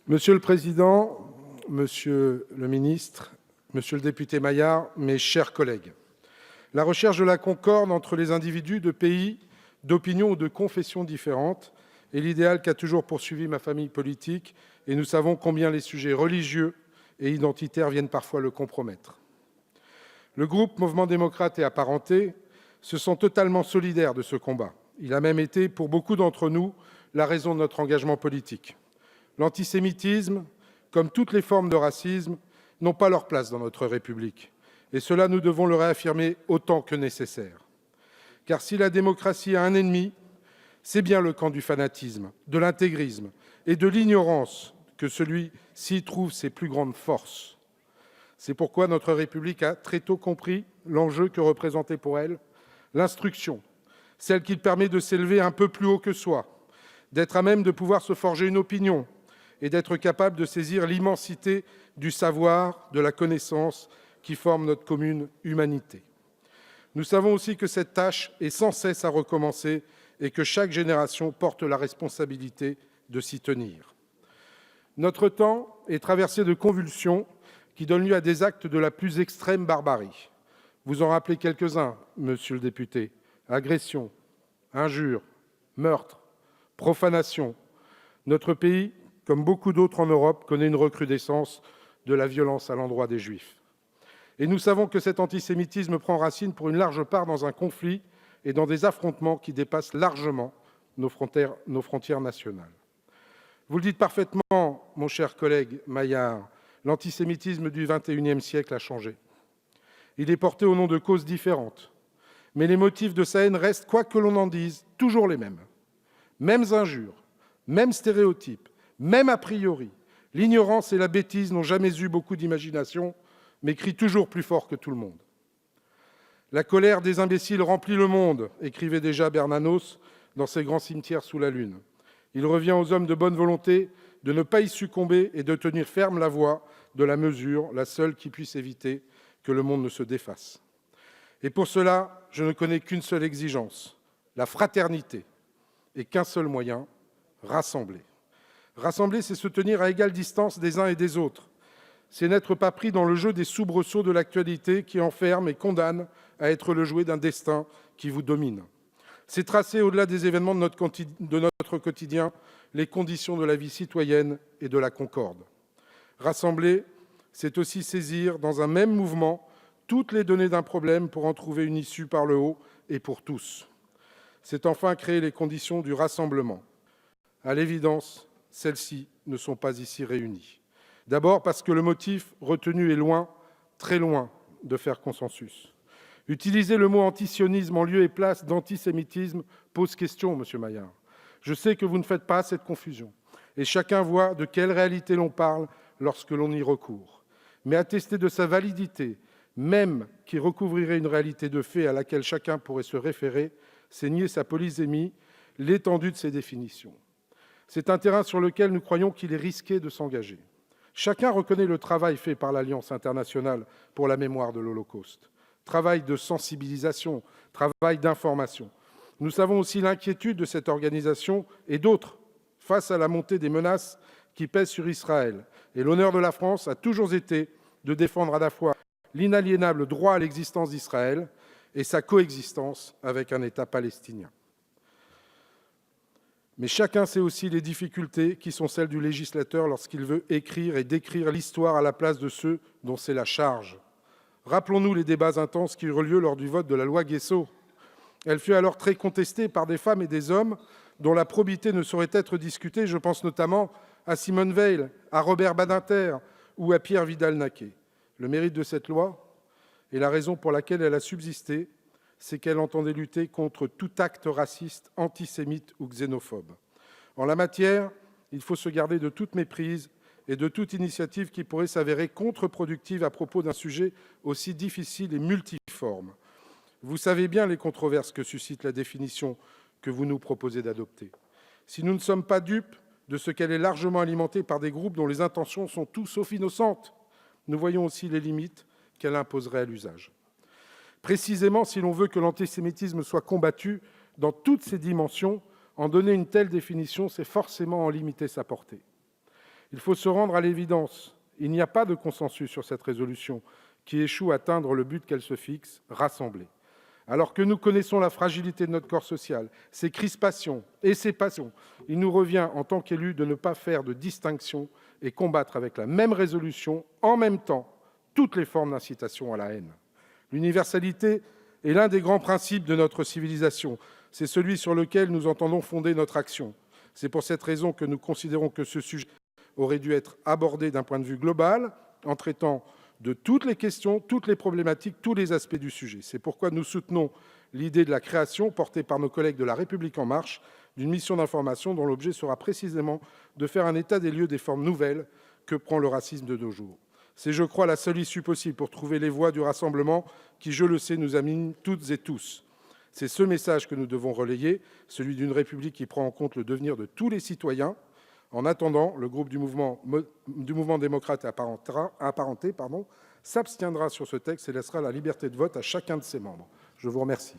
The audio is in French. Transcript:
Monsieur le Président, Monsieur le Ministre, Monsieur le député Maillard, mes chers collègues, la recherche de la concorde entre les individus de pays, d'opinions ou de confessions différentes est l'idéal qu'a toujours poursuivi ma famille politique, et nous savons combien les sujets religieux et identitaires viennent parfois le compromettre. Le groupe Mouvement démocrate et apparentés se sent totalement solidaire de ce combat. Il a même été, pour beaucoup d'entre nous, la raison de notre engagement politique. L'antisémitisme, comme toutes les formes de racisme, n'ont pas leur place dans notre République. Et cela, nous devons le réaffirmer autant que nécessaire. Car si la démocratie a un ennemi, c'est bien le camp du fanatisme, de l'intégrisme et de l'ignorance que celui-ci trouve ses plus grandes forces. C'est pourquoi notre République a très tôt compris l'enjeu que représentait pour elle l'instruction, celle qui permet de s'élever un peu plus haut que soi, d'être à même de pouvoir se forger une opinion et d'être capable de saisir l'immensité du savoir, de la connaissance qui forme notre commune humanité. Nous savons aussi que cette tâche est sans cesse à recommencer et que chaque génération porte la responsabilité de s'y tenir. Notre temps est traversé de convulsions qui donnent lieu à des actes de la plus extrême barbarie. Vous en rappelez quelques-uns, monsieur le député. Agression, injures, meurtres, profanation. Notre pays, comme beaucoup d'autres en Europe, connaît une recrudescence de la violence à l'endroit des Juifs. Et nous savons que cet antisémitisme prend racine pour une large part dans un conflit et dans des affrontements qui dépassent largement nos frontières nationales. Vous le dites parfaitement, mon cher collègue Maillard, l'antisémitisme du XXIe siècle a changé. Il est porté au nom de causes différentes, mais les motifs de sa haine restent, quoi que l'on en dise, toujours les mêmes. Mêmes injures, mêmes stéréotypes, même a priori. L'ignorance et la bêtise n'ont jamais eu beaucoup d'imagination, mais crient toujours plus fort que tout le monde. La colère des imbéciles remplit le monde, écrivait déjà Bernanos dans ses grands cimetières sous la lune. Il revient aux hommes de bonne volonté de ne pas y succomber et de tenir ferme la voie de la mesure, la seule qui puisse éviter que le monde ne se défasse. Et pour cela, je ne connais qu'une seule exigence, la fraternité, et qu'un seul moyen, rassembler. Rassembler, c'est se tenir à égale distance des uns et des autres. C'est n'être pas pris dans le jeu des soubresauts de l'actualité qui enferment et condamnent à être le jouet d'un destin qui vous domine. C'est tracer, au-delà des événements de notre quotidien, les conditions de la vie citoyenne et de la concorde. Rassembler, c'est aussi saisir, dans un même mouvement, toutes les données d'un problème pour en trouver une issue par le haut et pour tous. C'est enfin créer les conditions du rassemblement. À l'évidence, celles-ci ne sont pas ici réunies. D'abord parce que le motif retenu est loin, très loin, de faire consensus. Utiliser le mot antisionisme en lieu et place d'antisémitisme pose question, monsieur Maillard. Je sais que vous ne faites pas cette confusion, et chacun voit de quelle réalité l'on parle lorsque l'on y recourt. Mais attester de sa validité, même qui recouvrirait une réalité de fait à laquelle chacun pourrait se référer, c'est nier sa polysémie, l'étendue de ses définitions. C'est un terrain sur lequel nous croyons qu'il est risqué de s'engager. Chacun reconnaît le travail fait par l'Alliance internationale pour la mémoire de l'Holocauste. Travail de sensibilisation, travail d'information. Nous savons aussi l'inquiétude de cette organisation et d'autres face à la montée des menaces qui pèsent sur Israël. Et l'honneur de la France a toujours été de défendre à la fois l'inaliénable droit à l'existence d'Israël et sa coexistence avec un État palestinien. Mais chacun sait aussi les difficultés qui sont celles du législateur lorsqu'il veut écrire et décrire l'histoire à la place de ceux dont c'est la charge. Rappelons-nous les débats intenses qui eurent lieu lors du vote de la loi Guessot. Elle fut alors très contestée par des femmes et des hommes dont la probité ne saurait être discutée. Je pense notamment à Simone Veil, à Robert Badinter ou à Pierre Vidal-Naquet. Le mérite de cette loi et la raison pour laquelle elle a subsisté, c'est qu'elle entendait lutter contre tout acte raciste, antisémite ou xénophobe. En la matière, il faut se garder de toute méprise et de toute initiative qui pourrait s'avérer contre-productive à propos d'un sujet aussi difficile et multiforme. Vous savez bien les controverses que suscite la définition que vous nous proposez d'adopter. Si nous ne sommes pas dupes de ce qu'elle est largement alimentée par des groupes dont les intentions sont tout sauf innocentes, nous voyons aussi les limites qu'elle imposerait à l'usage. Précisément, si l'on veut que l'antisémitisme soit combattu dans toutes ses dimensions, en donner une telle définition, c'est forcément en limiter sa portée. Il faut se rendre à l'évidence. Il n'y a pas de consensus sur cette résolution qui échoue à atteindre le but qu'elle se fixe, rassembler. Alors que nous connaissons la fragilité de notre corps social, ses crispations et ses passions, il nous revient, en tant qu'élus, de ne pas faire de distinction et combattre avec la même résolution, en même temps, toutes les formes d'incitation à la haine. L'universalité est l'un des grands principes de notre civilisation. C'est celui sur lequel nous entendons fonder notre action. C'est pour cette raison que nous considérons que ce sujet aurait dû être abordé d'un point de vue global, en traitant de toutes les questions, toutes les problématiques, tous les aspects du sujet. C'est pourquoi nous soutenons l'idée de la création, portée par nos collègues de La République En Marche, d'une mission d'information dont l'objet sera précisément de faire un état des lieux des formes nouvelles que prend le racisme de nos jours. C'est, je crois, la seule issue possible pour trouver les voies du rassemblement qui, je le sais, nous animent toutes et tous. C'est ce message que nous devons relayer, celui d'une République qui prend en compte le devenir de tous les citoyens. En attendant, le groupe du mouvement démocrate et apparenté s'abstiendra sur ce texte et laissera la liberté de vote à chacun de ses membres. Je vous remercie.